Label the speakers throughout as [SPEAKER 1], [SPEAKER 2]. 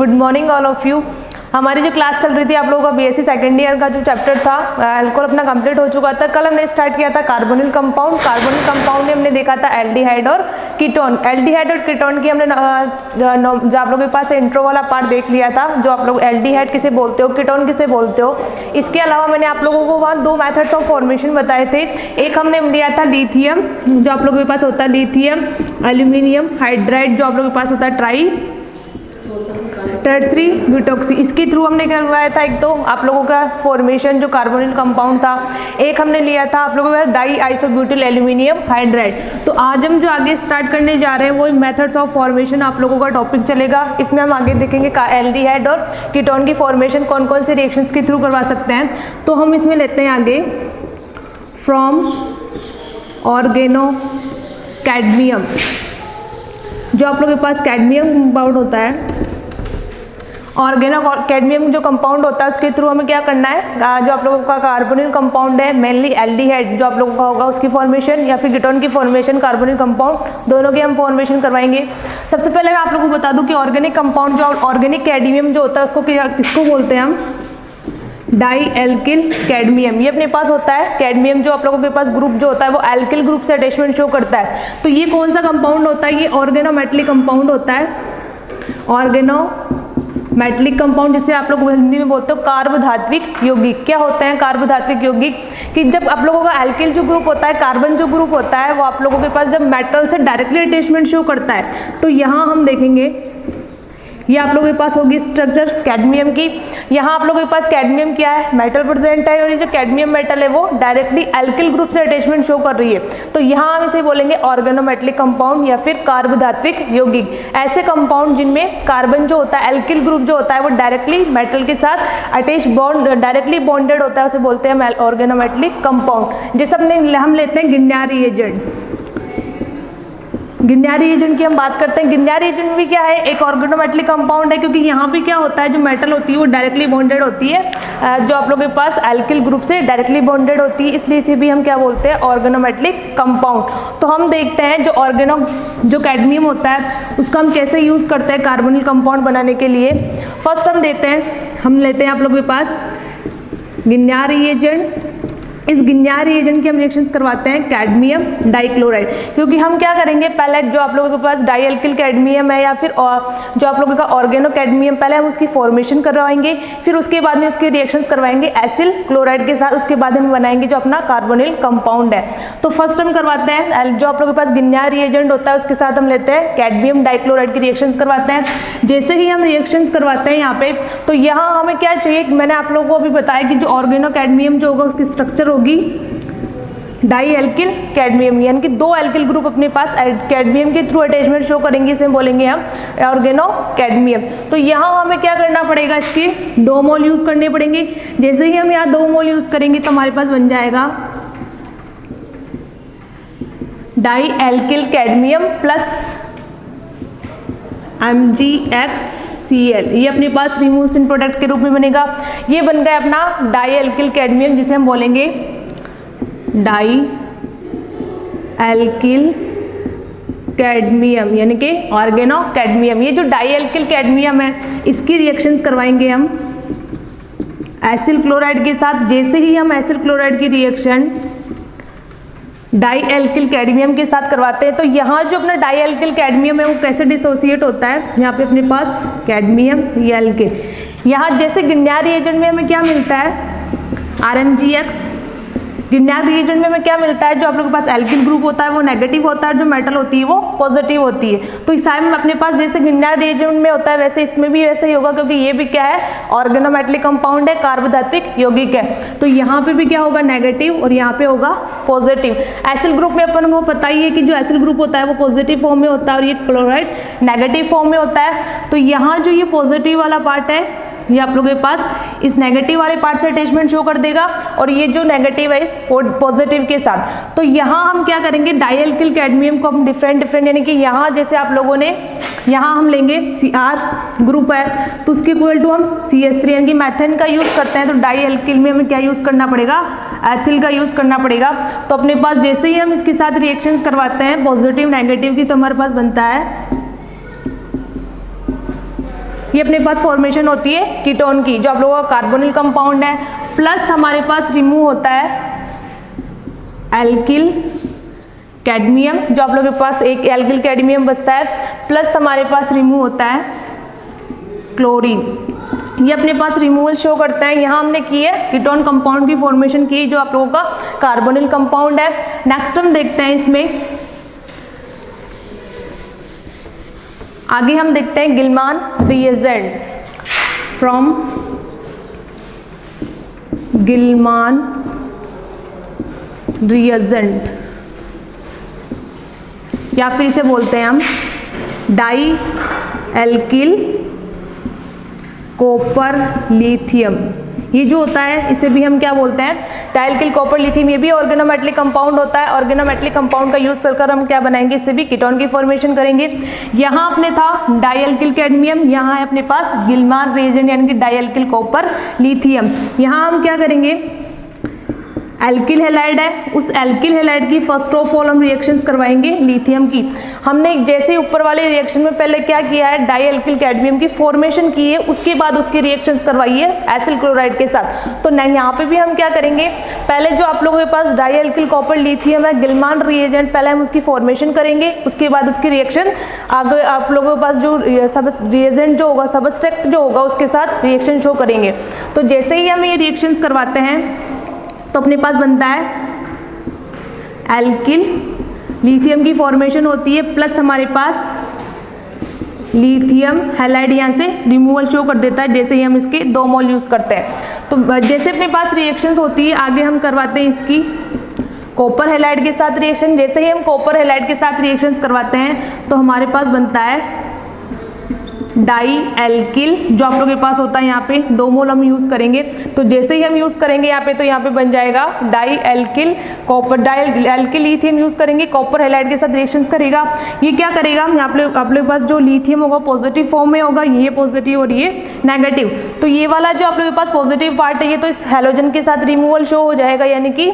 [SPEAKER 1] Good morning all of you. हमारी जो class चल रही थी आप लोगों का बीएससी सेकेंड ईयर का जो चैप्टर था अल्कोहल अपना कंप्लीट हो चुका था। कल हमने स्टार्ट किया था कार्बोनिल कंपाउंड। कार्बोनिल कंपाउंड में हमने देखा था एल्डिहाइड और कीटोन। एल्डिहाइड और कीटोन की हमने जो आप लोगों के पास इंट्रो वाला पार्ट देख लिया था, जो आप लोग एल्डिहाइड किसे बोलते हो, कीटोन किसे बोलते हो। इसके अलावा मैंने आप लोगों को वहाँ दो मेथड्स ऑफ फॉर्मेशन बताए थे। एक हमने लिया था लिथियम, जो आप लोगों के पास होता है लिथियम एल्यूमिनियम हाइड्राइड, जो आप लोगों के पास होता है ट्राई टर्सरी ब्यूटॉक्सी। इसके थ्रू हमने क्या करवाया था, एक तो आप लोगों का फॉर्मेशन जो कार्बोनिल कंपाउंड था, एक हमने लिया था आप लोगों का डाई आइसोब्यूटिल एल्यूमिनियम हाइड्राइड। तो आज हम जो आगे स्टार्ट करने जा रहे हैं वो मेथड्स ऑफ फॉर्मेशन आप लोगों का टॉपिक चलेगा। इसमें हम आगे देखेंगे एल्डिहाइड और कीटोन की फॉर्मेशन कौन कौन से रिएक्शंस के थ्रू करवा सकते हैं। तो हम इसमें लेते हैं आगे फ्रॉम ऑर्गेनो कैडमियम, जो आप लोगों के पास कैडमियम कंपाउंड होता है, ऑर्गेनो कैडमियम जो कंपाउंड होता है उसके थ्रू हमें क्या करना है, जो आप लोगों का कार्बोनिल कंपाउंड है मेनली एल्डिहाइड जो आप लोगों का होगा उसकी फॉर्मेशन या फिर कीटोन की फॉर्मेशन, कार्बोनिल कंपाउंड दोनों की हम फॉर्मेशन करवाएंगे। सबसे पहले मैं आप लोगों को बता दूं कि ऑर्गेनिक कंपाउंड जो ऑर्गेनिक कैडमियम जो होता है उसको किसको बोलते हैं हम, डाई एल्किल कैडमियम। ये अपने पास होता है कैडमियम जो आप लोगों के पास ग्रुप जो होता है वो एल्किल ग्रुप से अटैचमेंट शो करता है। तो ये कौन सा कंपाउंड होता है, ये ऑर्गेनोमेटलिक कंपाउंड होता है। ऑर्गेनोमेटलिक कंपाउंड जिसे आप लोग हिंदी में बोलते हो कार्बधात्विक यौगिक। क्या होते हैं कार्बधात्विक यौगिक, कि जब आप लोगों का एल्किल जो ग्रुप होता है, कार्बन जो ग्रुप होता है वो आप लोगों के पास जब मेटल से डायरेक्टली अटैचमेंट शो करता है, तो यहाँ हम देखेंगे ये आप लोगों के पास होगी स्ट्रक्चर कैडमियम की। यहाँ आप लोगों के पास कैडमियम क्या है, मेटल प्रेजेंट है, और ये जो कैडमियम मेटल है वो डायरेक्टली एल्किल ग्रुप से अटैचमेंट शो कर रही है। तो यहाँ हम इसे बोलेंगे ऑर्गेनोमेटलिक कंपाउंड या फिर कार्बधात्विक यौगिक। ऐसे कंपाउंड जिनमें कार्बन जो होता है एल्किल ग्रुप जो होता है वो डायरेक्टली मेटल के साथ अटैच बॉन्ड डायरेक्टली बॉन्डेड होता है, उसे बोलते हैं ऑर्गेनोमेटलिक कंपाउंड। जैसे हम लेते हैं गिन्यारी एजेंट। गिन्यारी एजेंट की हम बात करते हैं। गिन्यारी एजेंट भी क्या है, एक ऑर्गेनोमेटलिक कंपाउंड है, क्योंकि यहाँ पे क्या होता है जो मेटल होती है वो डायरेक्टली बॉन्डेड होती है, जो आप लोगों के पास एल्किल ग्रुप से डायरेक्टली बॉन्डेड होती है, इसलिए इसे भी हम क्या बोलते हैं ऑर्गेनोमेटलिक कंपाउंड। तो हम देखते हैं जो कैडमियम होता है उसका हम कैसे यूज़ करते हैं कार्बोनिल कंपाउंड बनाने के लिए। फर्स्ट हम लेते हैं आप लोगों के पास गिन्यारी एजेंट। इस गिन्यारी एजेंट की हम रिएक्शंस करवाते हैं कैडमियम डाइक्लोराइड, क्योंकि हम क्या करेंगे पहले जो आप लोगों के पास डाई एल्किल कैडमियम है या फिर जो आप लोगों का ऑर्गेनो कैडमियम, पहले हम उसकी फॉर्मेशन करवाएंगे, फिर उसके बाद में उसके रिएक्शंस करवाएंगे एसिल क्लोराइड के साथ, उसके बाद हम बनाएंगे जो अपना कार्बोनिल कंपाउंड है। तो फर्स्ट हम करवाते हैं जो आप लोगों के पास गिन्यारी एजेंट होता है उसके साथ हम लेते हैं कैडमियम डाइक्लोराइड की रिएक्शंस करवाते हैं। जैसे ही हम रिएक्शंस करवाते हैं यहाँ पे, तो यहाँ हमें क्या चाहिए, मैंने आप लोगों को अभी बताया कि जो ऑर्गेनो कैडमियम जो होगा उसकी स्ट्रक्चर होगी डाई एल्किल कैडमियम, यानी कि दो एल्किल ग्रुप अपने पास कैडमियम के थ्रू अटैचमेंट शो करेंगे, इसे बोलेंगे हम ऑर्गेनो कैडमियम। तो यहाँ हमें क्या करना पड़ेगा, इसके 2 मोल यूज करने पड़ेंगे। जैसे ही हम यहाँ 2 मोल यूज करेंगे तो हमारे पास बन जाएगा di alkyl cadmium plus MgXCl, ये अपने पास रिमूल्सिन प्रोडक्ट के रूप में बनेगा। ये बन गया अपना डाई एल्किल कैडमियम, जिसे हम बोलेंगे डाई एल्किल कैडमियम यानी कि ऑर्गेनो कैडमियम। ये जो डाई एल्किल कैडमियम है इसकी रिएक्शंस करवाएंगे हम एसिल क्लोराइड के साथ। जैसे ही हम एसिल क्लोराइड की रिएक्शन डाई एल्किल कैडमियम के साथ करवाते हैं, तो यहाँ जो अपना डाई एल्किल कैडमियम है वो कैसे डिसोसिएट होता है, यहाँ पे अपने पास कैडमियम या एल्किल। यहाँ जैसे गिन्यारी एजेंट में हमें क्या मिलता है RMgX, गिन्यारी एजेंट में हमें क्या मिलता है, जो आप लोगों के पास एल्किल ग्रुप होता है वो नेगेटिव होता है, जो मेटल होती है वो पॉजिटिव होती है। तो इस टाइम अपने पास जैसे गिन्यारी एजेंट में होता है वैसे इसमें भी वैसे ही होगा, क्योंकि ये भी क्या है ऑर्गेनोमेटलिक कंपाउंड है, कार्बधात्विक यौगिक है। तो यहाँ पे भी क्या होगा नेगेटिव और यहाँ पे होगा पॉजिटिव। एसिल ग्रुप में अपन को पता ही है कि जो एसिल ग्रुप होता है वो पॉजिटिव फॉर्म में होता है और ये क्लोराइड नेगेटिव फॉर्म में होता है। तो यहाँ जो ये पॉजिटिव वाला पार्ट है ये आप लोगों के पास इस नेगेटिव वाले पार्ट से अटैचमेंट शो कर देगा, और ये जो नेगेटिव है इस पॉजिटिव के साथ। तो यहाँ हम क्या करेंगे डाई एल्किल कैडमियम को हम डिफरेंट यानी कि यहाँ जैसे आप लोगों ने यहाँ हम लेंगे Cr ग्रुप है तो उसके इक्वल टू हम CH3 यानी कि मैथेन का यूज करते हैं। तो डाई एल्किल में हमें क्या यूज करना पड़ेगा, एथिल का यूज करना पड़ेगा। तो अपने पास जैसे ही हम इसके साथ रिएक्शंस करवाते हैं पॉजिटिव नेगेटिव की, तो हमारे पास बनता है ये अपने पास फॉर्मेशन होती है कीटोन की, जो आप लोगों का कार्बोनिल कंपाउंड है, प्लस हमारे पास रिमूव होता है एल्किल कैडमियम, जो आप लोगों के पास एक एल्किल कैडमियम बचता है, प्लस हमारे पास रिमूव होता है क्लोरीन। ये अपने पास रिमूवल शो करता है। यहाँ हमने की है कीटोन कंपाउंड की फॉर्मेशन की, जो आप लोगों का कार्बोनिल कंपाउंड है। नेक्स्ट हम देखते हैं इसमें आगे, हम देखते हैं गिलमान रिएजेंट फ्रॉम गिलमान रिएजेंट, या फिर इसे बोलते हैं हम डाई एल्किल कॉपर लिथियम। ये जो होता है इसे भी हम क्या बोलते हैं, डाइल्किल कॉपर लिथियम। ये भी ऑर्गेनोमेटलिक कंपाउंड होता है। ऑर्गेनोमेटलिक कंपाउंड का यूज़ कर हम क्या बनाएंगे, इससे भी कीटोन की फॉर्मेशन करेंगे। यहाँ अपने था डाइल्किल कैडमियम, यहाँ है अपने पास गिलमान रिएजेंट यानी कि डाइल्किल कॉपर लिथियम। यहाँ हम क्या करेंगे, एल्किल हैलाइड है, उस एल्किल हैलाइड की फर्स्ट ऑफ ऑल हम रिएक्शंस करवाएंगे लिथियम की। हमने जैसे ऊपर वाले रिएक्शन में पहले क्या किया है, डाई एल्किल कैडमियम की फॉर्मेशन की है, उसके बाद उसकी रिएक्शंस करवाई है एसिल क्लोराइड के साथ। तो नहीं, यहाँ पे भी हम क्या करेंगे, पहले जो आप लोगों के पास डाई एल्किल कॉपर लिथियम है गिलमान रिएजेंट, पहले हम उसकी फॉर्मेशन करेंगे, उसके बाद उसकी रिएक्शन आगे आप लोगों के पास जो सब रिएजेंट जो होगा, सबस्ट्रेक्ट जो होगा उसके साथ रिएक्शन शो करेंगे। तो जैसे ही हम ये रिएक्शंस करवाते हैं तो अपने पास बनता है एल्किल लिथियम की फॉर्मेशन होती है, प्लस हमारे पास लिथियम हैलाइड यहाँ से रिमूवल शो कर देता है जैसे ही हम इसके 2 मोल यूज़ करते हैं। तो जैसे अपने पास रिएक्शंस होती है, आगे हम करवाते हैं इसकी कॉपर हैलाइड के साथ रिएक्शन। जैसे ही हम कॉपर हैलाइड के साथ रिएक्शंस करवाते हैं तो हमारे पास बनता है डाई एल्किल, जो आप लोगों के पास होता है यहाँ पे 2 मोल हम यूज़ करेंगे। तो जैसे ही हम यूज़ करेंगे यहाँ पे, तो यहाँ पे बन जाएगा di alkyl copper, di alkyl lithium use करेंगे, कॉपर हैलाइड के साथ रिएक्शंस करेगा। ये क्या करेगा, यहाँ पे आप लोगों के पास जो लिथियम होगा पॉजिटिव फॉर्म में होगा, ये पॉजिटिव और ये नेगेटिव। तो ये वाला जो आप लोगों के पास पॉजिटिव पार्ट है, ये तो इस हैलोजन के साथ रिमूवल शो हो जाएगा, यानी कि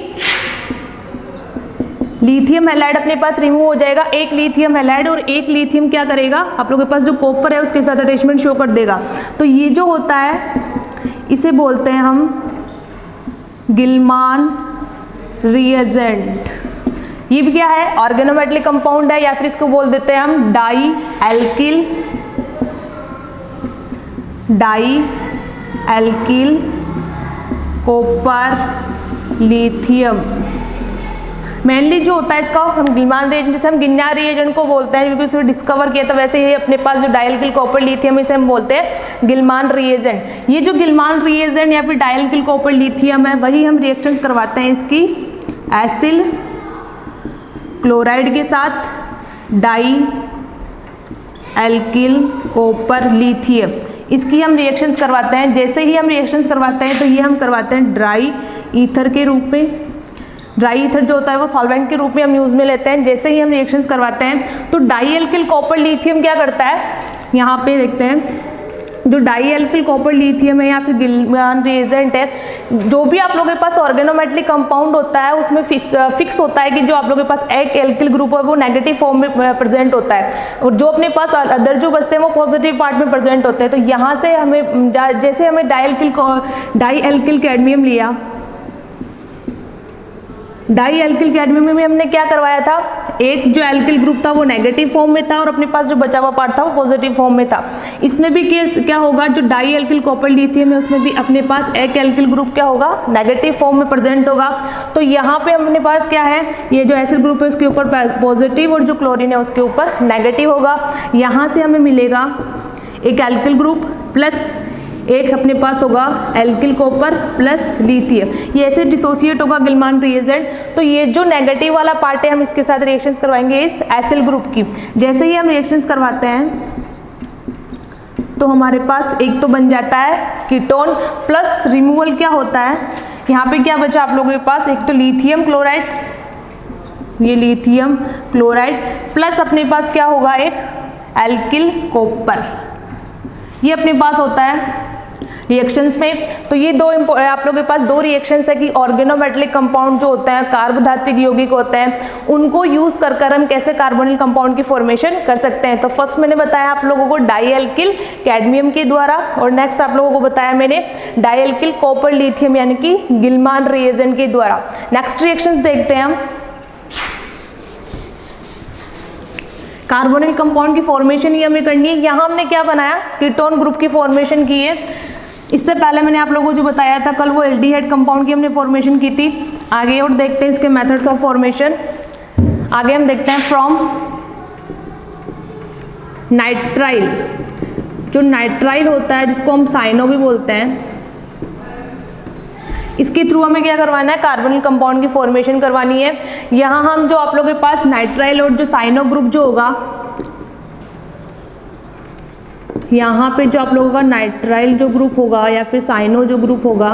[SPEAKER 1] लिथियम हैलाइड अपने पास रिमूव हो जाएगा। एक लिथियम हैलाइड और एक लिथियम क्या करेगा, आप लोगों के पास जो कॉपर है उसके साथ अटैचमेंट शो कर देगा। तो ये जो होता है इसे बोलते हैं हम गिलमान रिएजेंट। ये भी क्या है, ऑर्गेनोमेटलिक कंपाउंड है, या फिर इसको बोल देते हैं हम di alkyl copper lithium. Mainly जो होता है इसका हम गिलमान रिएजेंट, जैसे हम गिन्ना रिएजेंट को बोलते हैं क्योंकि उसे डिस्कवर किया था, वैसे ही अपने पास जो डाइल्किल कॉपर लिथियम इसे हम बोलते हैं गिलमान रिएजेंट। ये जो गिलमान रिएजेंट या फिर डाइल्किल कॉपर लिथियम है, वही हम रिएक्शंस करवाते हैं इसकी एसिल क्लोराइड के साथ, डाई एल्किल कॉपर लिथियम, इसकी हम रिएक्शंस करवाते हैं। जैसे ही हम रिएक्शंस करवाते हैं तो ये हम करवाते हैं ड्राई ईथर के रूप में। ड्राई ईथर जो होता है वो सॉल्वेंट के रूप में हम यूज़ में लेते हैं। जैसे ही हम रिएक्शंस करवाते हैं तो डाई एल्किल कॉपर लिथियम क्या करता है, यहाँ पे देखते हैं जो डाई एल्किल कॉपर लिथियम है या फिर गिलमान रिएजेंट है, जो भी आप लोगों के पास ऑर्गेनोमेटलिक कंपाउंड होता है उसमें फिक्स होता है कि जो आप लोगों के पास एक एल्किल ग्रुप है वो नेगेटिव फॉर्म में प्रेजेंट होता है, और जो अपने पास अदर जो बचते हैं वो पॉजिटिव पार्ट में प्रेजेंट होते हैं। तो यहाँ से हमें जैसे हमें डाई एल्किल कैडमियम लिया, डाई एल्किल कैडमियम में हमने क्या करवाया था, एक जो एल्किल ग्रुप था वो नेगेटिव फॉर्म में था और अपने पास जो बचा हुआ पार्ट था वो पॉजिटिव फॉर्म में था। इसमें भी क्या होगा, जो डाई एल्किल कॉपर लिथियम है उसमें भी अपने पास एक एल्किल ग्रुप क्या होगा, नेगेटिव फॉर्म में प्रेजेंट होगा। तो यहाँ पे अपने पास क्या है, ये जो एसिड ग्रुप है उसके ऊपर पॉजिटिव और जो क्लोरीन है उसके ऊपर नेगेटिव होगा। यहाँ से हमें मिलेगा एक एल्किल ग्रुप प्लस एक अपने पास होगा एल्किल कॉपर प्लस लिथियम, ये ऐसे डिसोसिएट होगा गिलमान रिएजेंट। तो ये जो नेगेटिव वाला पार्ट है हम इसके साथ रिएक्शंस करवाएंगे इस एसिल ग्रुप की। जैसे ही हम रिएक्शंस करवाते हैं तो हमारे पास एक तो बन जाता है कीटोन, प्लस रिमूवल क्या होता है, यहाँ पे क्या बचा आप लोगों के पास, एक तो लिथियम क्लोराइड, ये लिथियम क्लोराइड प्लस अपने पास क्या होगा एक एल्किल कॉपर, ये अपने पास होता है रिएक्शंस में। तो ये आप लोगों के पास दो रिएक्शंस है कि ऑर्गेनोमेटेलिक कंपाउंड जो होते हैं, कार्बोधात्विक यौगिक होते हैं, उनको यूज कर हम कैसे कार्बोनिल कंपाउंड की फॉर्मेशन कर सकते हैं। तो फर्स्ट मैंने बताया आप लोगों को डाईएल्किल कैडमियम के द्वारा, और नेक्स्ट आप लोगों को बताया मैंने डाईएल्किल कॉपर लिथियम यानी कि गिलमान रिएजेंट के द्वारा। नेक्स्ट रिएक्शंस देखते हैं हम। कार्बोनिल कंपाउंड की फॉर्मेशन ही हमें करनी है। यहाँ हमने क्या बनाया, कीटोन ग्रुप की फॉर्मेशन की है। इससे पहले मैंने आप लोगों को जो बताया था कल, वो एल्डिहाइड कंपाउंड की हमने फॉर्मेशन की थी। आगे और देखते हैं इसके मेथड्स ऑफ फॉर्मेशन। आगे हम देखते हैं फ्रॉम नाइट्राइल, जो नाइट्राइल होता है जिसको हम साइनो भी बोलते हैं, इसके थ्रू हमें क्या करवाना है, कार्बोनिल कंपाउंड की फॉर्मेशन करवानी है। यहाँ हम जो आप लोगों के पास नाइट्राइल और जो साइनो ग्रुप जो होगा, यहाँ पे जो आप लोगों का नाइट्राइल जो ग्रुप होगा या फिर साइनो जो ग्रुप होगा,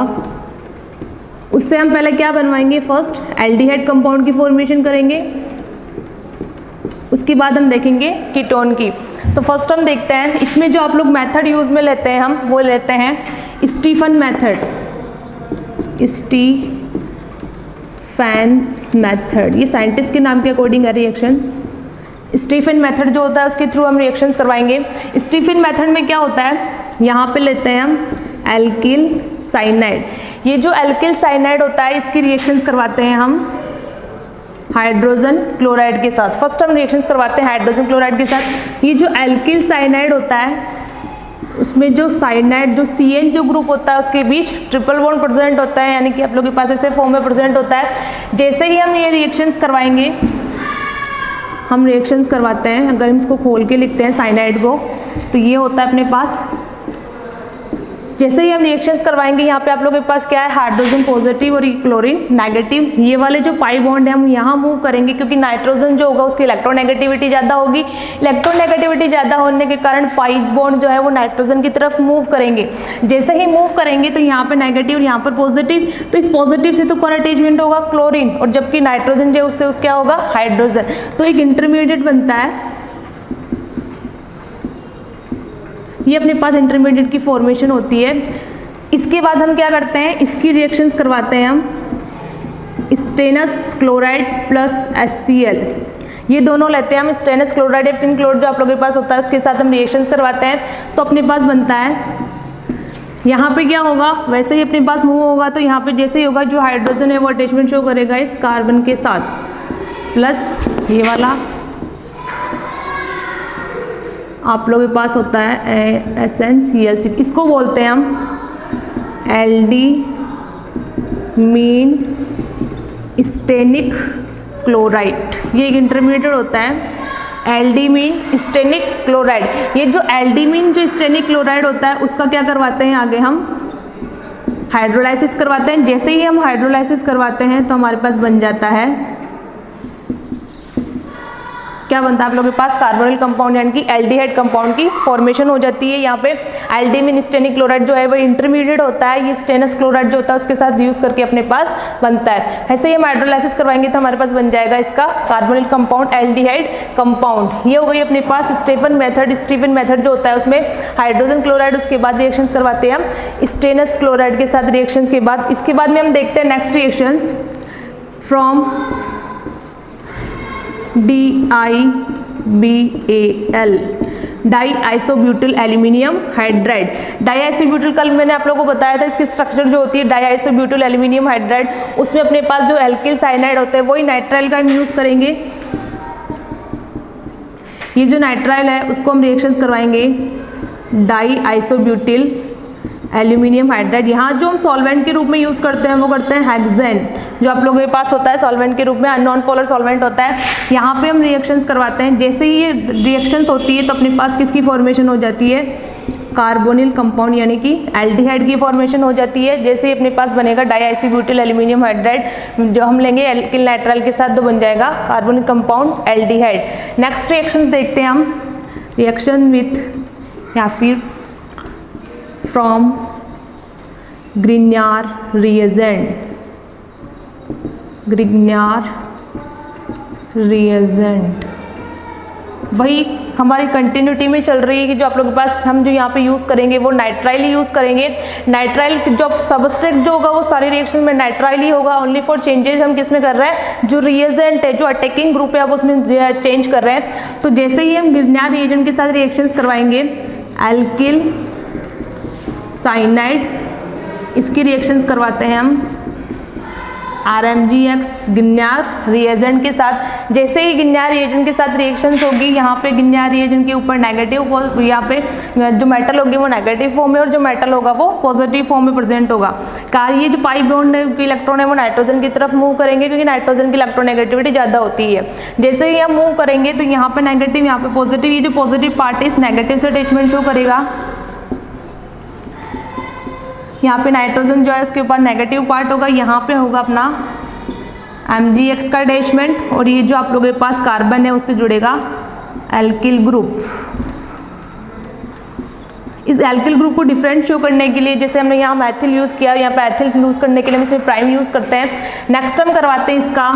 [SPEAKER 1] उससे हम पहले क्या बनवाएंगे, फर्स्ट एल्डिहाइड कंपाउंड की फॉर्मेशन करेंगे, उसके बाद हम देखेंगे कीटोन की। तो फर्स्ट हम देखते हैं इसमें जो आप लोग मेथड यूज में लेते हैं, हम वो लेते हैं स्टीफन मेथड, स्टीफेंस मेथड। ये साइंटिस्ट के नाम के अकॉर्डिंग है रिएक्शंस। स्टीफन मेथड जो होता है उसके थ्रू हम रिएक्शंस करवाएंगे। स्टीफन मेथड में क्या होता है, यहाँ पे लेते हैं हम एल्किल साइनाइड। ये जो एल्किल साइनाइड होता है इसकी रिएक्शंस करवाते हैं हम हाइड्रोजन क्लोराइड के साथ। फर्स्ट हम रिएक्शंस करवाते हैं हाइड्रोजन क्लोराइड के साथ। ये जो एल्किल साइनाइड होता है उसमें जो साइनाइड जो CN जो ग्रुप होता है उसके बीच ट्रिपल बॉन्ड प्रेजेंट होता है, यानी कि आप लोगों के पास ऐसे फॉर्म में प्रेजेंट होता है। जैसे ही हम ये रिएक्शंस करवाएंगे, हम रिएक्शंस करवाते हैं, अगर हम इसको खोल के लिखते हैं साइनाइड को, तो ये होता है अपने पास। जैसे ही हम रिएक्शंस करवाएंगे, यहाँ पे आप लोगों के पास क्या है, हाइड्रोजन पॉजिटिव और क्लोरीन नेगेटिव। ये वाले जो पाई बॉन्ड है हम यहाँ मूव करेंगे, क्योंकि नाइट्रोजन जो होगा उसकी इलेक्ट्रोनेगेटिविटी ज़्यादा होगी। इलेक्ट्रोनेगेटिविटी ज़्यादा होने के कारण पाई बॉन्ड जो है वो नाइट्रोजन की तरफ मूव करेंगे। जैसे ही मूव करेंगे तो यहाँ पे नेगेटिव और यहाँ पर पॉजिटिव, तो इस पॉजिटिव से तो कौन अटैचमेंट होगा, क्लोरीन, और जबकि नाइट्रोजन जो है उससे क्या होगा, हाइड्रोजन। तो एक इंटरमीडिएट बनता है। ये अपने पास इंटरमीडिएट की फॉर्मेशन होती है। इसके बाद हम क्या करते हैं, इसकी रिएक्शंस करवाते हैं हम स्टेनस क्लोराइड प्लस HCl। ये दोनों लेते हैं हम, स्टेनस क्लोराइड या टिन क्लोराइड जो आप लोगों के पास होता है उसके साथ हम रिएक्शंस करवाते हैं। तो अपने पास बनता है, यहाँ पे क्या होगा, वैसे ही अपने पास मूव होगा तो यहाँ पे जैसे ही होगा जो हाइड्रोजन है वो अटैचमेंट शो करेगा इस कार्बन के साथ, प्लस ये वाला आप लोगों के पास होता है SnCl6। इसको बोलते हैं हम एल्डी मीन स्टेनिक क्लोराइड। ये एक इंटरमीडिएट होता है, एल्डीमीन स्टेनिक क्लोराइड। ये जो एल्डीमीन जो स्टेनिक क्लोराइड होता है उसका क्या करवाते हैं, आगे हम हाइड्रोलाइसिस करवाते हैं। जैसे ही हम हाइड्रोलाइसिस करवाते हैं तो हमारे पास बन जाता है, क्या बनता है आप लोगों के पास, कार्बोनिल कंपाउंड, यानी कि एल्डिहाइड कंपाउंड की फॉर्मेशन हो जाती है। यहाँ पे एल्डीमीन स्टेनिक क्लोराइड जो है वो इंटरमीडिएट होता है, ये स्टेनस क्लोराइड जो होता है उसके साथ यूज करके अपने पास बनता है। ऐसे ही हम हाइड्रोलाइसिस करवाएंगे तो हमारे पास बन जाएगा इसका कार्बोनिल कंपाउंड, एल्डिहाइड कंपाउंड। ये हो गई अपने पास स्टीफन मेथड। स्टीफन मेथड जो होता है उसमें हाइड्रोजन क्लोराइड, उसके बाद रिएक्शंस करवाते हैं हम स्टेनस क्लोराइड के साथ रिएक्शंस के बाद। इसके बाद में हम देखते हैं next reactions from DiBAl, di isobutyl aluminium hydride. Di isobutyl कल मैंने आप लोगों को बताया था, इसकी स्ट्रक्चर जो होती है डाई आइसोब्यूटिल एल्यूमिनियम हाइड्राइड, उसमें अपने पास जो एल्किल साइनाइड होते हैं वही नाइट्राइल का हम यूज करेंगे। ये जो नाइट्राइल है उसको हम रिएक्शंस करवाएंगे डाई आइसोब्यूटिल एल्यूमिनियम हाइड्राइड। यहाँ जो हम सॉल्वेंट के रूप में यूज़ करते हैं वो करते हैं हेक्सेन, जो आप लोगों के पास होता है सॉल्वेंट के रूप में, नॉन पोलर सॉल्वेंट होता है। यहाँ पे हम रिएक्शंस करवाते हैं। जैसे ही ये रिएक्शंस होती है तो अपने पास किसकी फॉर्मेशन हो जाती है, कार्बोनिल कंपाउंड, यानी कि एल्डिहाइड की फॉर्मेशन हो जाती है। जैसे ही अपने पास बनेगा डाईआइसोब्यूटिल एल्यूमिनियम हाइड्राइड, जो हम लेंगे एल्किल नाइट्राइल के साथ तो बन जाएगा carbonyl compound aldehyde. Next reactions देखते हैं हम, रिएक्शन विथ या फिर फ्रॉम ग्रिग्नार रिएजेंट। ग्रिग्नार रिएजेंट वही हमारी कंटिन्यूटी में चल रही है कि जो आप लोगों के पास हम जो यहाँ पे यूज़ करेंगे वो नाइट्राइल यूज़ करेंगे। नाइट्राइल जो सबस्ट्रेट जो होगा वो सारे रिएक्शन में नाइट्राइल ही होगा। ओनली फॉर चेंजेस हम किस में कर रहे हैं, जो रिएजेंट है, जो अटैकिंग ग्रुप है, आप उसमें चेंज कर रहे हैं। तो जैसे ही हम गिरनार रिएजेंट के साथ रिएक्शंस करवाएंगे, एल्किल साइनाइड, इसकी रिएक्शंस करवाते हैं हम RMgX गिरनार रिएजेंट के साथ। जैसे ही गिरनार रिएजेंट के साथ रिएक्शंस होगी, यहाँ पे गिरनार रिएजेंट के ऊपर नेगेटिव, यहाँ पे जो मेटल होगी वो नेगेटिव फॉर्म में और जो मेटल होगा वो पॉजिटिव फॉर्म में प्रेजेंट होगा। ये जो पाई बॉन्ड के इलेक्ट्रॉन है वो नाइट्रोजन की तरफ मूव करेंगे, क्योंकि नाइट्रोजन की इलेक्ट्रोनेगेटिविटी ज़्यादा होती है। जैसे ही हम मूव करेंगे तो यहाँ पे नेगेटिव, यहाँ पे पॉजिटिव, ये जो पॉजिटिव पार्ट है इस नेगेटिव से अटैचमेंट शो करेगा। यहाँ पे नाइट्रोजन जो है उसके ऊपर नेगेटिव पार्ट होगा, यहाँ पे होगा अपना MgX का अटैचमेंट, और ये जो आप लोगों के पास कार्बन है उससे जुड़ेगा एल्किल ग्रुप। इस एल्किल ग्रुप को डिफरेंट शो करने के लिए, जैसे हमने यहाँ मैथिल यूज़ किया, यहाँ पे एथिल यूज़ करने के लिए हम इसमें प्राइम यूज़ करते हैं। नेक्स्ट हम करवाते हैं इसका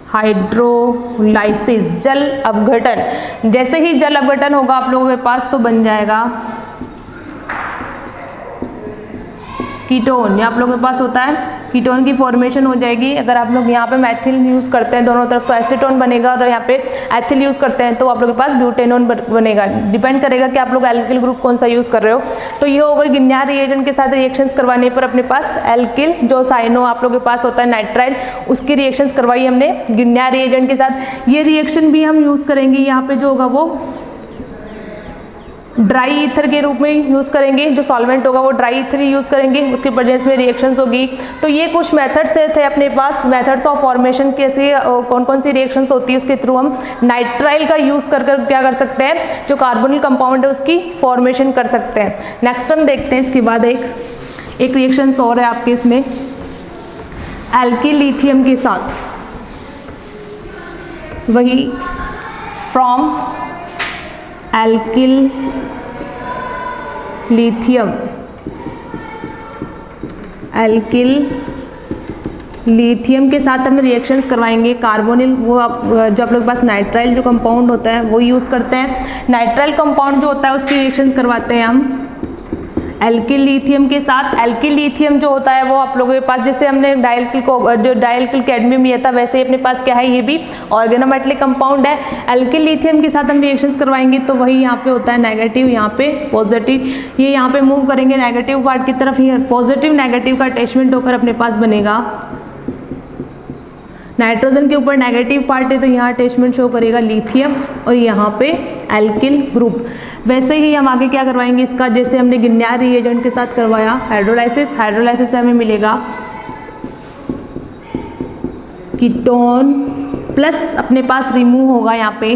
[SPEAKER 1] हाइड्रोलाइसिस, जल अपघटन। जैसे ही जल अपघटन होगा आप लोगों के पास तो बन जाएगा कीटोन। ये आप लोगों के पास होता है, कीटोन की फॉर्मेशन हो जाएगी। अगर आप लोग यहाँ पे मैथिल यूज़ करते हैं दोनों तरफ तो एसीटोन बनेगा, और यहाँ पे एथिल यूज़ करते हैं तो आप लोगों के पास ब्यूटेनोन बनेगा। डिपेंड करेगा कि आप लोग एल्किल ग्रुप कौन सा यूज़ कर रहे हो। तो ये हो गई गिरनार रिएजेंट के साथ रिएक्शंस करवाने पर अपने पास एल्किल, जो साइनो आप लोगों के पास होता है नाइट्राइल, उसकी रिएक्शंस करवाई हमने गिरनार रिएजेंट के साथ। ये रिएक्शन भी हम यूज़ करेंगे, यहाँ पे जो होगा वो ड्राई ईथर के रूप में यूज़ करेंगे। जो सॉल्वेंट होगा वो ड्राई ईथर ही यूज़ करेंगे, उसके प्रेजेंस में रिएक्शंस होगी। तो ये कुछ मेथड्स थे अपने पास, मेथड्स ऑफ फॉर्मेशन, कैसे कौन कौन सी रिएक्शंस होती है उसके थ्रू हम नाइट्राइल का यूज़ कर क्या कर सकते हैं, जो कार्बोनिल कंपाउंड है उसकी फॉर्मेशन कर सकते हैं। नेक्स्ट हम देखते हैं इसके बाद एक रिएक्शंस और है आपके इसमें एल्किल लिथियम के साथ, वही from alkyl lithium, alkyl lithium के साथ हम रिएक्शंस करवाएंगे कार्बोनिल। वो जो आप लोगों के पास नाइट्राइल जो कंपाउंड होता है वो यूज़ करते हैं। नाइट्राइल कंपाउंड जो होता है उसकी रिएक्शंस करवाते हैं हम एल्किल लिथियम के साथ। एल्किल लिथियम जो होता है वो आप लोगों के पास, जैसे हमने डायल्किल कैडमियम लिया था, वैसे ही अपने पास क्या है, ये भी ऑर्गेनोमेटलिक कंपाउंड है। एल्किल लिथियम के साथ हम रिएक्शंस करवाएंगे तो वही यहाँ पे होता है नेगेटिव, यहाँ पे पॉजिटिव। ये यहाँ पे मूव करेंगे नेगेटिव पार्ट की तरफ, ये पॉजिटिव नेगेटिव का अटैचमेंट होकर अपने पास बनेगा। नाइट्रोजन के ऊपर नेगेटिव पार्ट है तो यहाँ अटैचमेंट शो करेगा लिथियम, और यहाँ पे एल्किल ग्रुप। वैसे ही हम आगे क्या करवाएंगे इसका, जैसे हमने गिरनार रिएजेंट के साथ करवाया हाइड्रोलाइसिस। हाइड्रोलाइसिस से हमें मिलेगा कीटोन प्लस अपने पास रिमूव होगा यहाँ पे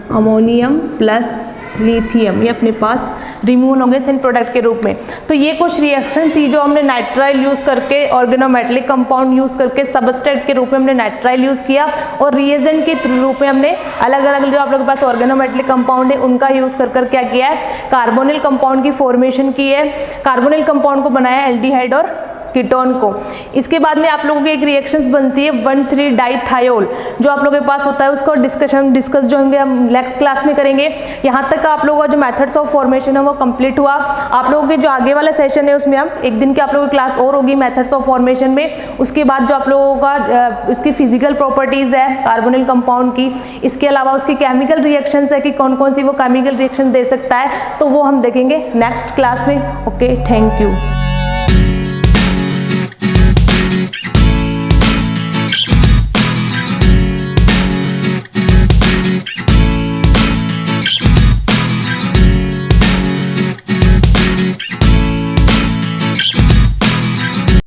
[SPEAKER 1] अमोनियम प्लस लिथियम, ये अपने पास रिमूव होंगे सेंड प्रोडक्ट के रूप में। तो ये कुछ रिएक्शन थी जो हमने नाइट्राइल यूज़ करके, ऑर्गेनोमेटलिक कंपाउंड यूज़ करके, सबस्ट्रेट के रूप में हमने नाइट्राइल यूज़ किया, और रिएजेंट के रूप में हमने अलग अलग जो आप लोगों के पास ऑर्गेनोमेटलिक कंपाउंड है उनका यूज़ कर क्या किया है, कार्बोनिल कंपाउंड की फॉर्मेशन की है। कार्बोनिल कंपाउंड को बनाया एल्डिहाइड और कीटोन को। इसके बाद में आप लोगों की एक रिएक्शंस बनती है 1,3-डाइथायोल, जो आप लोगों के पास होता है उसको डिस्कस जो होंगे हम नेक्स्ट क्लास में करेंगे। यहाँ तक का आप लोगों का जो मेथड्स ऑफ फॉर्मेशन है वो कंप्लीट हुआ। आप लोगों के जो आगे वाला सेशन है उसमें हम एक दिन के आप लोगों की क्लास और होगी मेथड्स ऑफ फॉर्मेशन में। उसके बाद जो आप लोगों का उसकी फिजिकल प्रॉपर्टीज़ है कार्बोनिल कंपाउंड की, इसके अलावा उसकी केमिकल रिएक्शंस है कि कौन कौन सी वो केमिकल रिएक्शन दे सकता है, तो वो हम देखेंगे नेक्स्ट क्लास में। Okay, thank you.